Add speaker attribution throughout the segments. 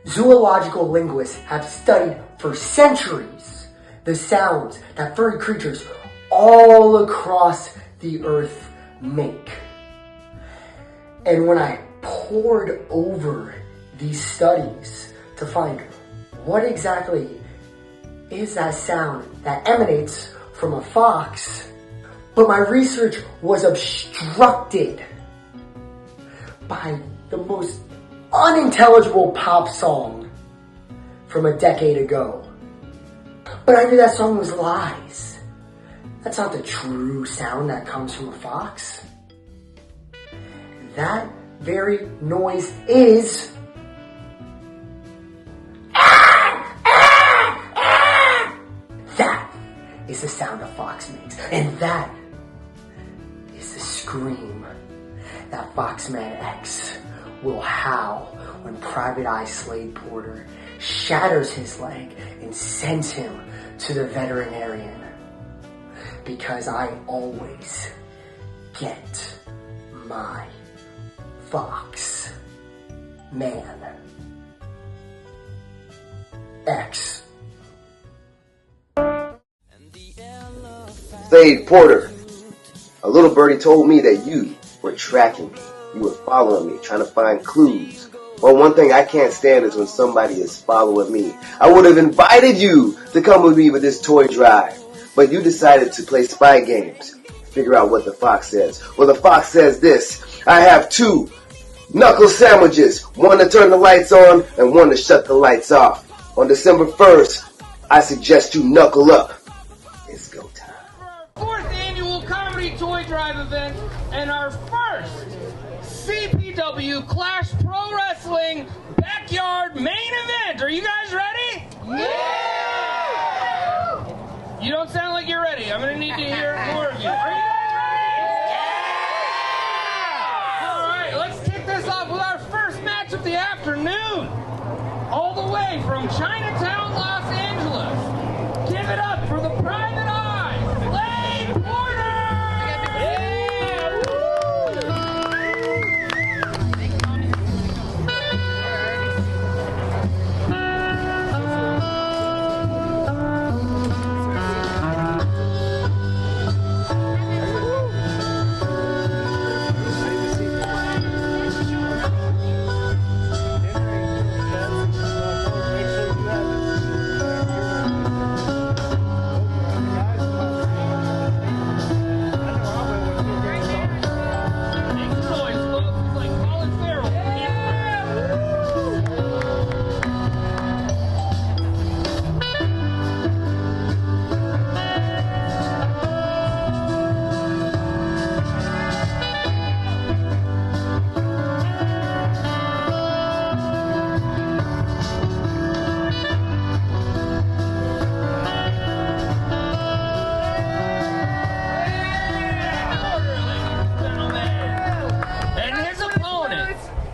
Speaker 1: Zoological linguists have studied for centuries the sounds that furry creatures all across the earth make. And when I pored over these studies to find what exactly is that sound that emanates from a fox, but my research was obstructed by the most unintelligible pop song from a decade ago. But I knew that song was lies. That's not the true sound that comes from a fox. That very noise is that is the sound a fox makes, and that is the scream that Foxman X will howl when Private Eye Slade Porter shatters his leg and sends him to the veterinarian. Because I always get my Fox Man X.
Speaker 2: Slade Porter, a little birdie told me that you were tracking me. You were following me, trying to find clues. Well, one thing I can't stand is when somebody is following me. I would have invited you to come with me with this toy drive, but you decided to play spy games. Figure out what the fox says. Well, the fox says this: I have 2 knuckle sandwiches, one to turn the lights on and one to shut the lights off. On December 1st, I suggest you knuckle up. It's go time.
Speaker 3: For our 4th annual comedy toy drive event and our first CPW Clash Pro Wrestling Backyard Main Event. Are you guys ready? Yeah! You don't sound like you're ready. I'm going to need to hear more of you. Are you guys ready? Yeah! All right, let's kick this off with our first match of the afternoon. All the way from Chinatown, Los Angeles. Give it up for the Private Eye Slade Porter!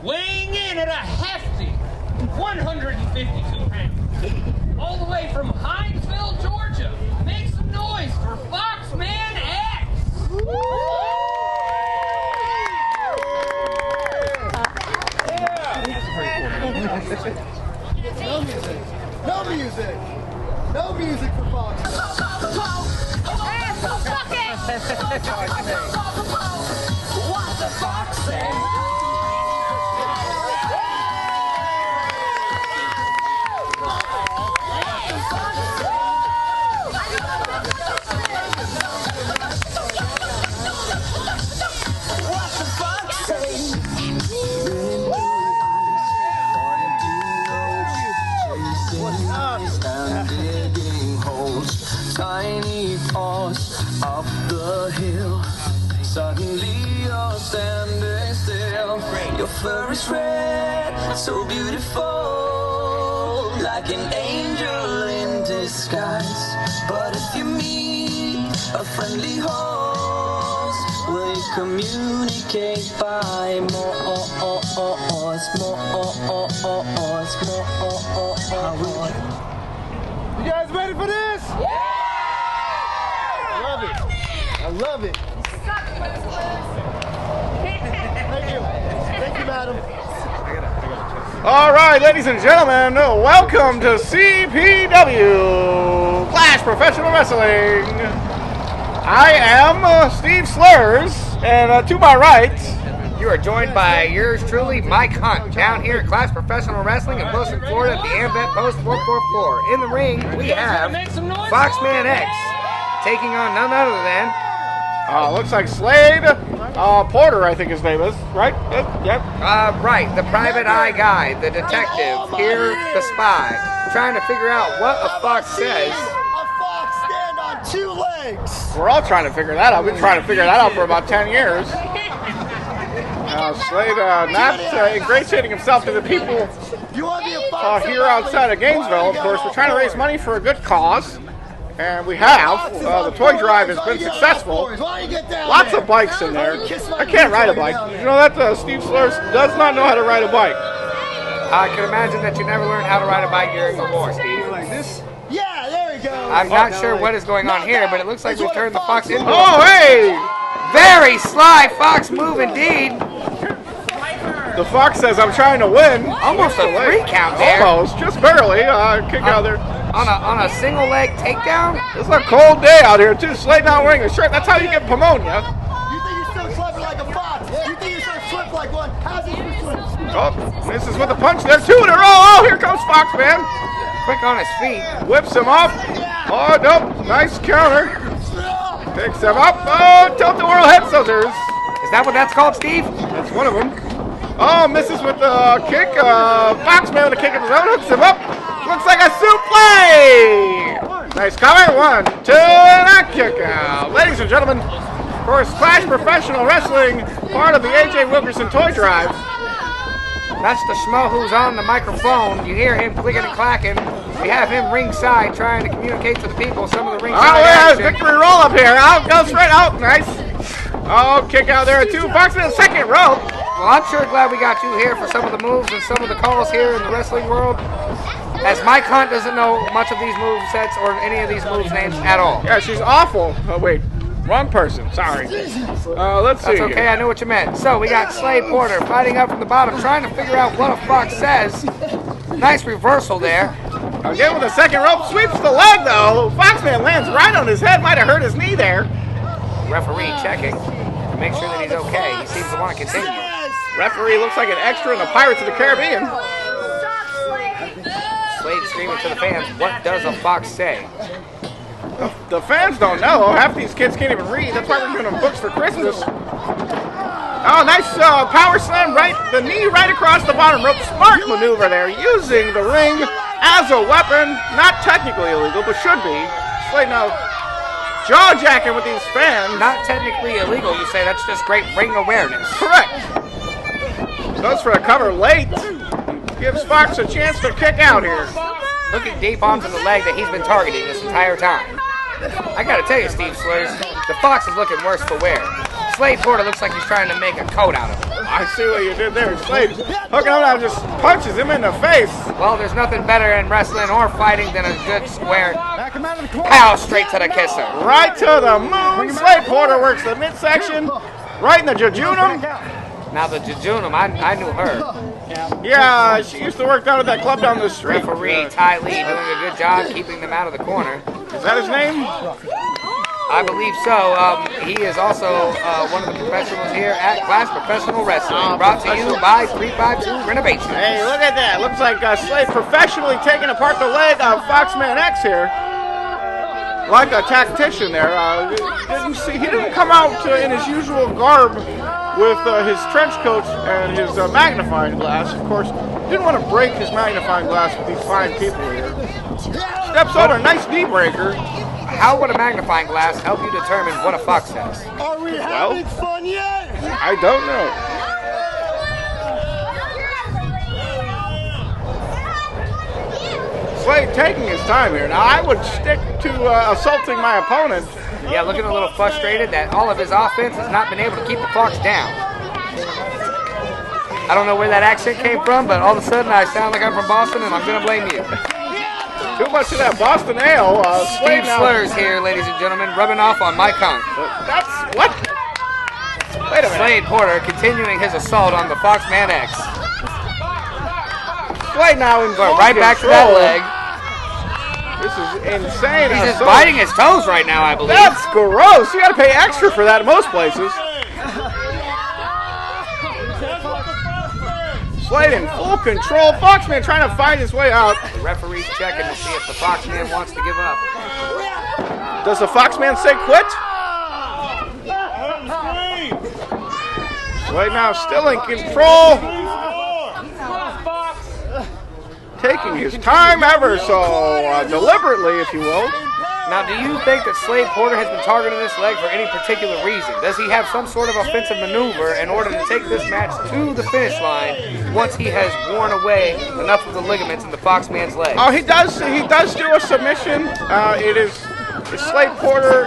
Speaker 3: Weighing in at a hefty 152 pounds. All the way from Hinesville, Georgia. Make some noise for Foxman X.
Speaker 4: No music. No music for Fox.
Speaker 5: What the fox say?
Speaker 6: Tiny paws up the hill. Suddenly you're standing still. Your fur is red, so beautiful, like an angel in disguise. But if you meet a friendly horse, will you communicate by more?
Speaker 4: You guys ready for this? Yeah! I love it. I love it. Thank you. Thank you, madam. I got it. All right, ladies and gentlemen, welcome to CPW, Clash Professional Wrestling. I am Steve Slurs, and to my right,
Speaker 3: You are joined by yours truly, Mike Hunt, down here at Clash Professional Wrestling in Wilson, Florida at the Ambet Post 444. In the ring, we have Foxman X taking on none other than...
Speaker 4: looks like Slade Porter, I think his name is, right? Yep.
Speaker 3: Right, the private eye guy, the detective, here the spy, trying to figure out what a fox says.
Speaker 4: A fox stand on 2 legs. We're all trying to figure that out. We've been trying to figure that out for about 10 years. Slade not ingratiating himself to the people here outside of Gainesville. Of course, we're trying to raise money for a good cause. And we have. The toy drive has been successful. Lots of bikes in there. I can't ride a bike. You know that Steve Slurs does not know how to ride a bike.
Speaker 3: I can imagine that you never learned how to ride a bike during the war, Steve.
Speaker 4: Like this?
Speaker 7: Yeah, there we go.
Speaker 3: I'm not sure what is going on here, but it looks like we've turned the fox into
Speaker 4: Oh, hey!
Speaker 3: very sly fox move indeed.
Speaker 4: The fox says, I'm trying to win.
Speaker 3: Almost a 3 count there.
Speaker 4: Almost, just barely. Kick out there.
Speaker 3: On a single leg takedown?
Speaker 4: It's a cold day out here, too. Slade not wearing a shirt. That's how you get pneumonia.
Speaker 7: You think you're so clever like a fox? You think you're so swift like one? How's he so swift?
Speaker 4: Oh, misses with a punch there. 2 in a row. Oh, here comes Foxman.
Speaker 3: Quick on his feet.
Speaker 4: Whips him off. Oh, nope. Nice counter. Picks him up. Oh, tilt-a-whirl head scissors.
Speaker 3: Is that what that's called, Steve?
Speaker 4: That's one of them. Oh, misses with the kick. Foxman with a kick of his own. Hooks him up. Looks like a suplex. Nice cover. 1, 2, and a kick out. Ladies and gentlemen, of course, Clash Professional Wrestling, part of the A.J. Wilkerson Toy Drive.
Speaker 3: That's the schmo who's on the microphone. You hear him clicking and clacking. We have him ringside trying to communicate to the people some of the ringside action.
Speaker 4: Victory roll up here. Out goes straight out. Nice. Oh, kick out there. 2 Fox in the second rope.
Speaker 3: Well, I'm sure glad we got you here for some of the moves and some of the calls here in the wrestling world. As Mike Hunt doesn't know much of these move sets or any of these moves names at all.
Speaker 4: Yeah, she's awful. Oh, wait. Wrong person. Sorry. Let's see.
Speaker 3: That's okay. I knew what you meant. So we got Slade Porter fighting up from the bottom, trying to figure out what a fox says. Nice reversal there.
Speaker 4: Again with the second rope. Sweeps the leg, though. Foxman lands right on his head. Might have hurt his knee there.
Speaker 3: Referee checking to make sure that he's okay. He seems to want to continue.
Speaker 4: Referee looks like an extra in the Pirates of the Caribbean.
Speaker 3: Slade screaming to the fans, what does a fox say?
Speaker 4: The fans don't know. Half these kids can't even read. That's why we're giving them books for Christmas. Oh, nice power slam, right? The knee right across the bottom rope. Smart maneuver there, using the ring as a weapon. Not technically illegal, but should be. Slade now jaw-jacking with these fans.
Speaker 3: Not technically illegal, you say. That's just great ring awareness.
Speaker 4: Correct. Goes for a cover late. Gives Fox a chance to kick out here.
Speaker 3: Looking deep onto the leg that he's been targeting this entire time. I gotta tell you, Steve Slurs, the fox is looking worse for wear. Slade Porter looks like he's trying to make a coat out of him.
Speaker 4: I see what you did there. Slade hooking him out and just punches him in the face.
Speaker 3: Well, there's nothing better in wrestling or fighting than a good square pow straight to the kisser.
Speaker 4: Right to the moon. Slade Porter works the midsection, right in the jejunum.
Speaker 3: Now the jejunum, I knew her.
Speaker 4: Yeah, she used to work down at that club down the street.
Speaker 3: Referee Ty Lee doing a good job keeping them out of the corner.
Speaker 4: Is that his name?
Speaker 3: I believe so. He is also one of the professionals here at Clash Professional Wrestling. Brought to you by 352 Renovations.
Speaker 4: Hey, look at that. Looks like Slade professionally taking apart the leg of Foxman X here. Like a tactician there. He didn't come out in his usual garb with his trench coat and his magnifying glass. Of course, didn't want to break his magnifying glass with these fine people here. Steps over, nice knee breaker.
Speaker 3: How would a magnifying glass help you determine what a fox says?
Speaker 7: Are we having fun yet?
Speaker 4: I don't know. Slade taking his time here. Now, I would stick to assaulting my opponent.
Speaker 3: Yeah, looking a little frustrated that all of his offense has not been able to keep the fox down. I don't know where that accent came from, but all of a sudden I sound like I'm from Boston, and I'm going to blame you.
Speaker 4: Too much of that Boston ale.
Speaker 3: Steve Slurs here, ladies and gentlemen, rubbing off on Mike Hunt.
Speaker 4: That's what? Wait a minute.
Speaker 3: Slade Porter continuing his assault on the Foxman X.
Speaker 4: Slade now in full
Speaker 8: right back to that
Speaker 4: control.
Speaker 8: leg.
Speaker 4: This is insane.
Speaker 8: He's just biting his toes right now, I believe.
Speaker 4: That's gross. You got to pay extra for that in most places. Slade in full control. Foxman trying to find his way out.
Speaker 8: The referee's checking to see if the Foxman wants to give up.
Speaker 4: Does the Foxman say quit? Slade now still in control. Taking his time ever so deliberately, if you will.
Speaker 8: Now, do you think that Slade Porter has been targeting this leg for any particular reason? Does he have some sort of offensive maneuver in order to take this match to the finish line once he has worn away enough of the ligaments in the Foxman's leg?
Speaker 4: Oh, he does do a submission. It is Slade Porter,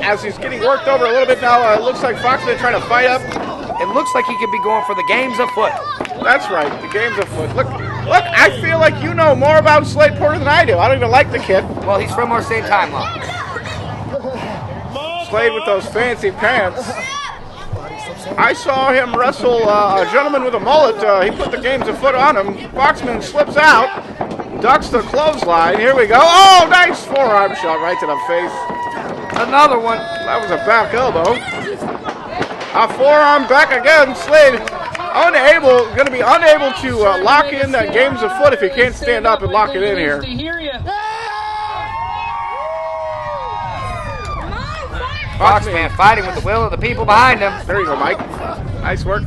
Speaker 4: as he's getting worked over a little bit now. It looks like Foxman trying to fight up.
Speaker 8: It looks like he could be going for the games afoot.
Speaker 4: That's right, the game's afoot. Look, I feel like you know more about Slade Porter than I do. I don't even like the kid.
Speaker 8: Well, he's from our same timeline.
Speaker 4: Slade with those fancy pants. I saw him wrestle a gentleman with a mullet. He put the games afoot on him. Foxman slips out, ducks the clothesline. Here we go. Oh, nice forearm shot right to the face.
Speaker 8: Another one.
Speaker 4: That was a back elbow. A forearm back again. Slade going to be unable to lock in that game's afoot if he can't stand up and lock it in here.
Speaker 8: Foxman fighting with the will of the people behind him.
Speaker 4: There you go, Mike. Nice work.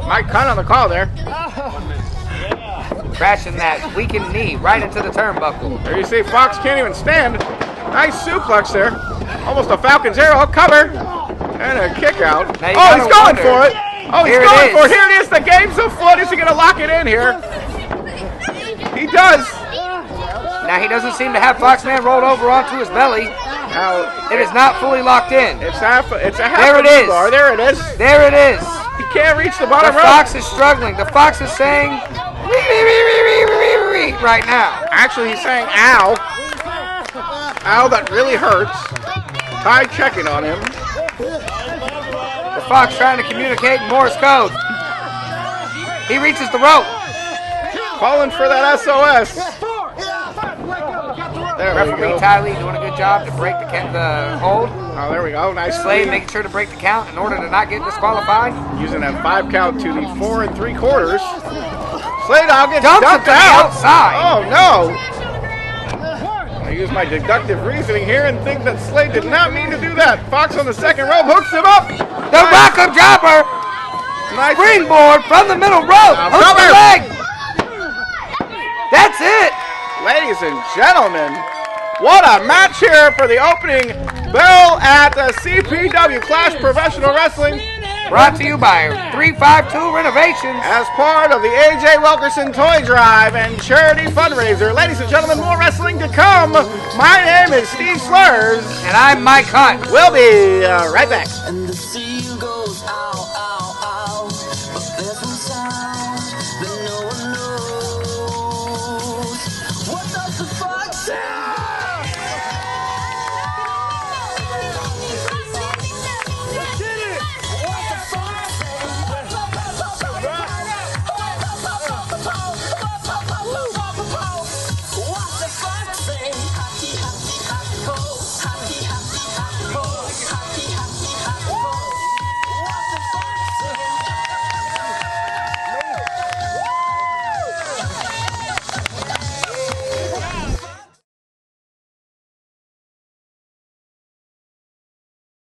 Speaker 4: Mike kind of on the call there.
Speaker 8: Crashing that weakened knee right into the turnbuckle.
Speaker 4: There you see Fox can't even stand. Nice suplex there. Almost a Falcon's arrow cover. And a kick out. Oh, he's going for it. Oh, he's going for it. Here it is. The game's afoot. Is he going to lock it in here? He does.
Speaker 8: Now he doesn't seem to have Foxman rolled over onto his belly.
Speaker 4: Now,
Speaker 8: it is not fully locked in.
Speaker 4: It's a half
Speaker 8: there it
Speaker 4: a
Speaker 8: is.
Speaker 4: bar. There it is.
Speaker 8: There it is.
Speaker 4: He can't reach the bottom rope.
Speaker 8: The Fox is struggling. The Fox is saying right now.
Speaker 4: Actually, he's saying ow. Ow, that really hurts. Ty checking on him.
Speaker 8: The Fox trying to communicate in Morse code. He reaches the rope.
Speaker 4: Calling for that SOS. There we
Speaker 8: Referee
Speaker 4: go.
Speaker 8: Ty Lee doing a good job to break the hold.
Speaker 4: Oh, there we go. Nice
Speaker 8: Slade making sure to break the count in order to not get disqualified.
Speaker 4: Using that 5 count to the 4 3/4. Slade now gets
Speaker 8: dumped
Speaker 4: dumped
Speaker 8: out.
Speaker 4: Outside. Oh, no. I use my deductive reasoning here and think that Slade did not mean to do that. Fox on the second rope hooks him up.
Speaker 8: The rock-up dropper.
Speaker 4: Nice.
Speaker 8: Springboard from the middle rope. Hooks the leg. That's it.
Speaker 4: Ladies and gentlemen, what a match here for the opening bell at the CPW Clash Professional Wrestling.
Speaker 8: Brought to you by 352 Renovations.
Speaker 4: As part of the A.J. Wilkerson Toy Drive and Charity Fundraiser. Ladies and gentlemen, more wrestling to come. My name is Steve Slurs.
Speaker 8: And I'm Mike Hunt.
Speaker 4: We'll be right back.
Speaker 6: And the sea